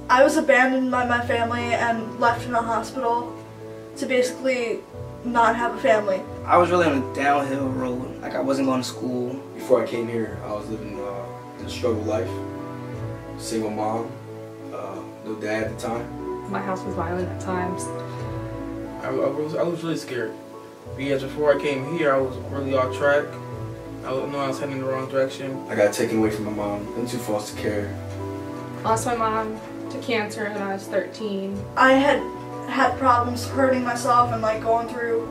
I was abandoned by my family and left in a hospital to basically not have a family. I was really on a downhill road. Like, I wasn't going to school. Before I came here, I was living in a struggle life. Single mom, no dad at the time. My house was violent at times. I was really scared. Because before I came here, I was really off track. I knew I was heading in the wrong direction. I got taken away from my mom into foster care. I lost my mom to cancer when I was 13. I had problems hurting myself and like going through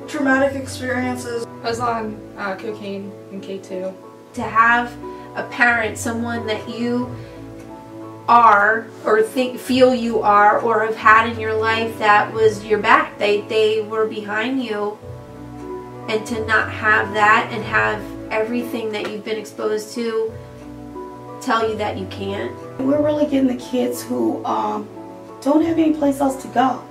traumatic experiences. I was on cocaine and K2. To have a parent, someone that you are or feel you are or have had in your life that was your back, they were behind you, and to not have that and have everything that you've been exposed to tell you that you can't. We're really getting the kids who don't have any place else to go,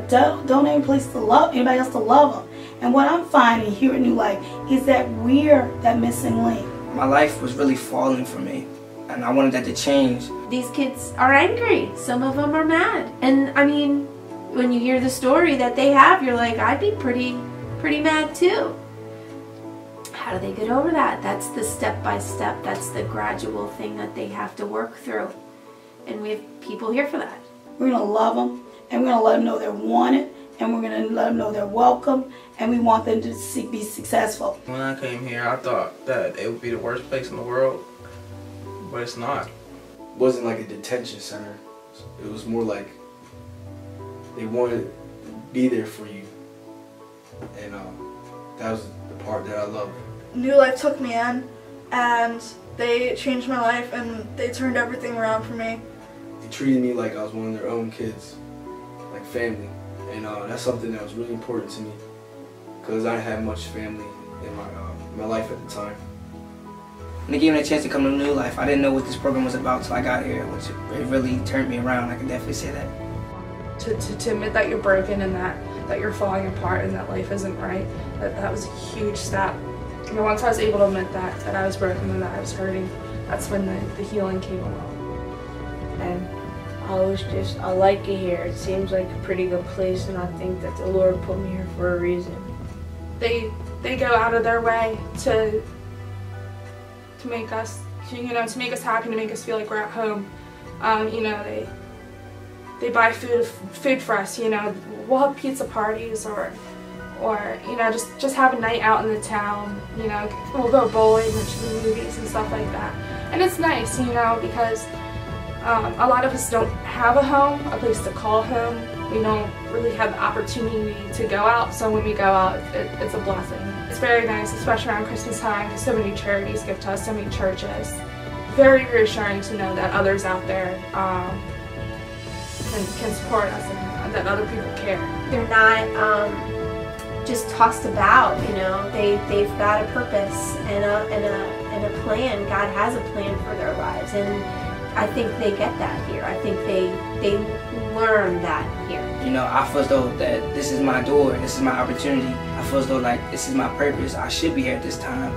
don't have any place to love, anybody else to love them. And what I'm finding here at New Life is that we're that missing link. My life was really falling for me, and I wanted that to change. These kids are angry. Some of them are mad. And I mean, when you hear the story that they have, you're like, I'd be pretty mad too. How do they get over that? That's the step-by-step, that's the gradual thing that they have to work through. And we have people here for that. We're going to love them, and we're going to let them know they're wanted, and we're going to let them know they're welcome, and we want them to be successful. When I came here, I thought that it would be the worst place in the world, but it's not. It wasn't like a detention center. It was more like they wanted to be there for you. And that was the part that I loved. New Life took me in and they changed my life and they turned everything around for me. They treated me like I was one of their own kids, like family. And that's something that was really important to me because I didn't have much family in my life at the time. When they gave me a chance to come to New Life, I didn't know what this program was about until I got here, which it really turned me around. I can definitely say that. To admit that you're broken and that you're falling apart and that life isn't right, that was a huge step. You know, once I was able to admit that I was broken and that I was hurting, that's when the healing came along. And I like it here. It seems like a pretty good place, and I think that the Lord put me here for a reason. They go out of their way to make us, to make us happy, to make us feel like we're at home. You know, they buy food for us. You know, we'll have pizza parties or you know, just have a night out in the town. You know, we'll go bowling and to the movies and stuff like that. And it's nice, you know, because a lot of us don't have a home, a place to call home. We don't really have the opportunity to go out, so when we go out, it's a blessing. It's very nice, especially around Christmas time, because so many charities give to us, so many churches. Very reassuring to know that others out there can support us and that other people care. They're not just tossed about, you know. They've got a purpose and a plan. God has a plan for their lives, and I think they get that here. I think they learn that here. You know, I feel as though that this is my door, this is my opportunity. I feel as though like this is my purpose. I should be here at this time.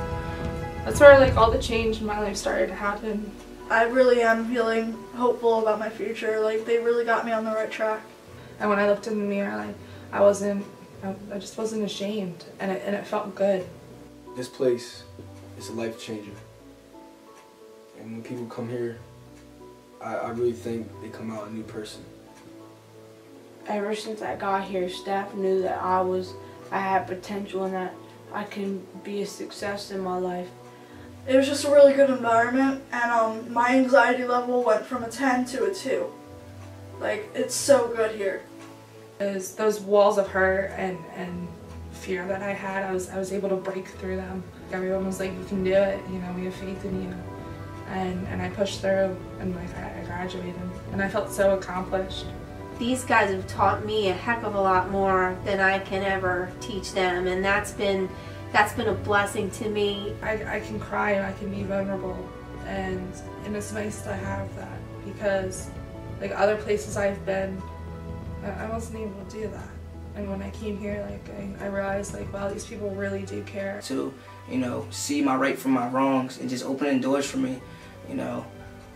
That's where like all the change in my life started to happen. I really am feeling hopeful about my future. Like, they really got me on the right track. And when I looked in the mirror, like I just wasn't ashamed, and it felt good. This place is a life changer. And when people come here, I really think they come out a new person. Ever since I got here, staff knew that I had potential and that I can be a success in my life. It was just a really good environment, and my anxiety level went from a 10 to a 2. Like, it's so good here. Those walls of hurt and fear that I had, I was able to break through them. Everyone was like, you can do it, you know, we have faith in you. And I pushed through, and like I graduated, and I felt so accomplished. These guys have taught me a heck of a lot more than I can ever teach them, and that's been a blessing to me. I can cry and I can be vulnerable, and it's nice to have that, because like other places I've been, I wasn't able to do that. And when I came here, like I realized, like, wow, these people really do care. To, you know, see my right from my wrongs and just opening doors for me, you know,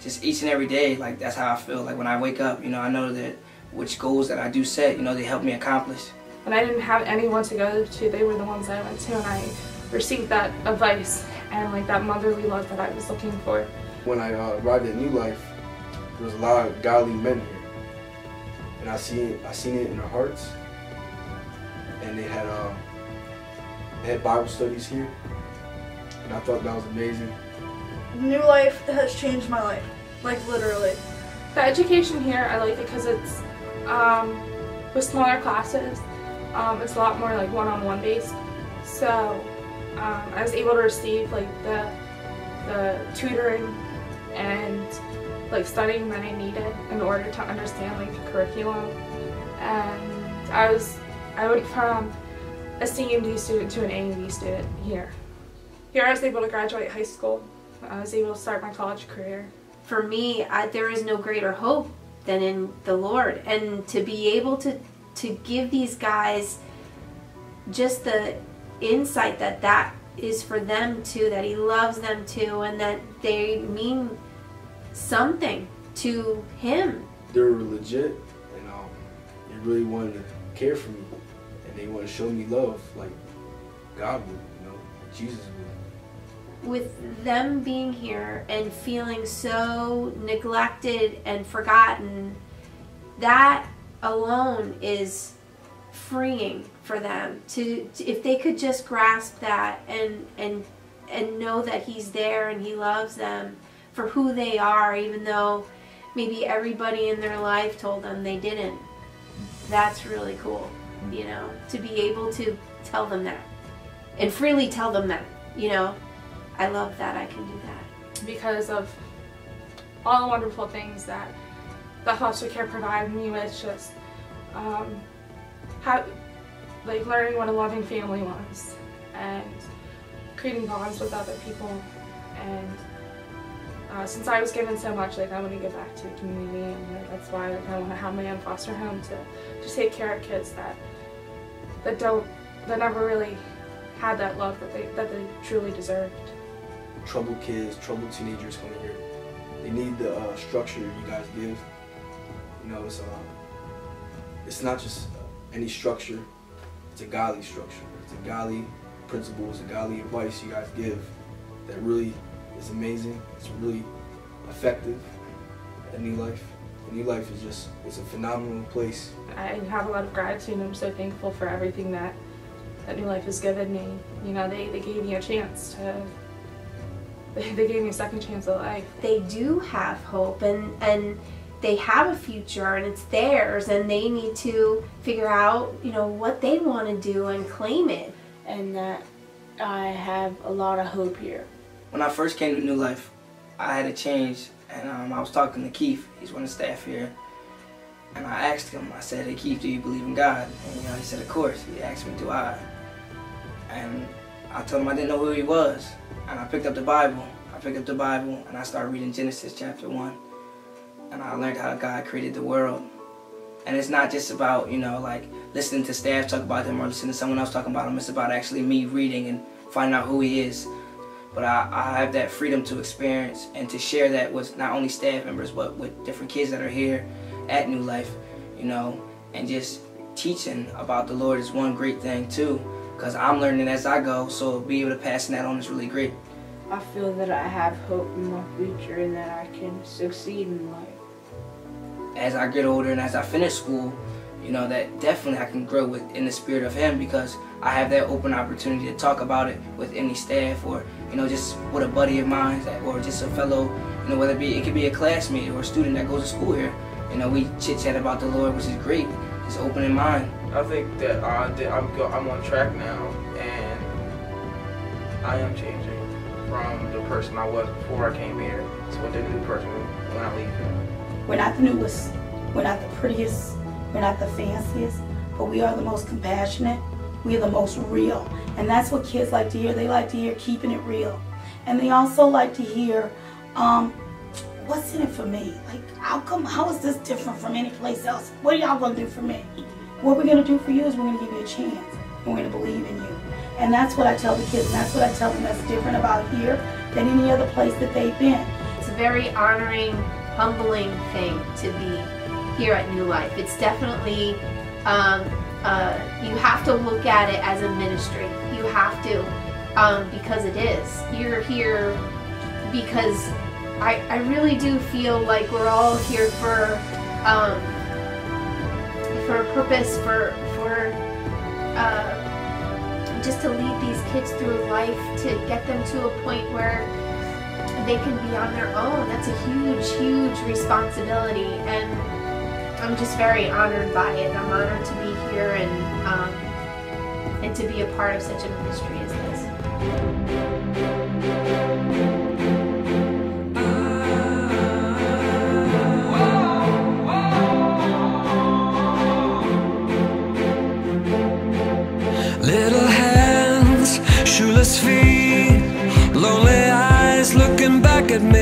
just each and every day, like that's how I feel. Like when I wake up, you know, I know that which goals that I do set, you know, they help me accomplish. When I didn't have anyone to go to, they were the ones I went to, and I received that advice and like that motherly love that I was looking for. When I arrived at New Life, there was a lot of godly men here, and I seen it in their hearts. And they had Bible studies here, and I thought that was amazing. New Life has changed my life, like literally. The education here, I like it because it's with smaller classes. It's a lot more like one-on-one based. So I was able to receive like the tutoring and like studying that I needed in order to understand like the curriculum. And I went from a C&D student to an A&D student here. Here I was able to graduate high school. I was able to start my college career. For me, there is no greater hope than in the Lord, and to be able to give these guys just the insight that is for them too, that He loves them too, and that they mean something to Him. They were legit, and they really wanted to care for me, and they want to show me love like God would, you know, like Jesus would. With them being here and feeling so neglected and forgotten, that alone is freeing for them to if they could just grasp that and know that He's there and He loves them for who they are, even though maybe everybody in their life told them they didn't. That's really cool, you know, to be able to tell them that and freely tell them that, you know. I love that I can do that. Because of all the wonderful things that foster care provided me with, just like learning what a loving family was and creating bonds with other people. And since I was given so much, like I want to give back to the community, and like, that's why like, I want to have my own foster home to just take care of kids that never really had that love that they truly deserved. Troubled kids, troubled teenagers coming here. They need the structure you guys give. You know, it's not just any structure. It's a godly structure. It's a godly principles, a godly advice you guys give that really is amazing. It's really effective at New Life. New Life is just, it's a phenomenal place. I have a lot of gratitude, and I'm so thankful for everything that New Life has given me. You know, they gave me a chance to. They gave me a second chance at life. They do have hope, and they have a future, and it's theirs, and they need to figure out, you know, what they want to do and claim it. And that I have a lot of hope here. When I first came to New Life, I had a change, and I was talking to Keith. He's one of the staff here, and I asked him. I said, "Hey Keith, do you believe in God?" And you know, he said, "Of course." He asked me, "Do I?" And I told him I didn't know who he was. And I picked up the Bible. And I started reading Genesis chapter 1. And I learned how God created the world. And it's not just about, you know, like listening to staff talk about him or listening to someone else talk about him. It's about actually me reading and finding out who he is. But I have that freedom to experience and to share that with not only staff members, but with different kids that are here at New Life, you know, and just teaching about the Lord is one great thing too. Because I'm learning as I go, so being able to pass that on is really great. I feel that I have hope in my future and that I can succeed in life. As I get older and as I finish school, you know, that definitely I can grow in the spirit of Him, because I have that open opportunity to talk about it with any staff, or, you know, just with a buddy of mine, or just a fellow, you know, whether it could be a classmate or a student that goes to school here. You know, we chit-chat about the Lord, which is great. Just open in mind. I think that I'm on track now, and I am changing from the person I was before I came here to the new person when I leave here. We're not the newest, we're not the prettiest, we're not the fanciest, but we are the most compassionate, we are the most real. And that's what kids like to hear. They like to hear keeping it real. And they also like to hear, what's in it for me? Like, how is this different from any place else? What are y'all gonna do for me? What we're gonna do for you is we're gonna give you a chance, and we're gonna believe in you. And that's what I tell the kids, and that's what I tell them that's different about here than any other place that they've been. it's a very honoring, humbling thing to be here at New Life. It's definitely, you have to look at it as a ministry. You have to, because it is. You're here because I really do feel like we're all here for a purpose, for just to lead these kids through life, to get them to a point where they can be on their own. That's a huge, huge responsibility, and I'm just very honored by it. I'm honored to be here and to be a part of such a ministry as this. Little hands, shoeless feet, lonely eyes looking back at me.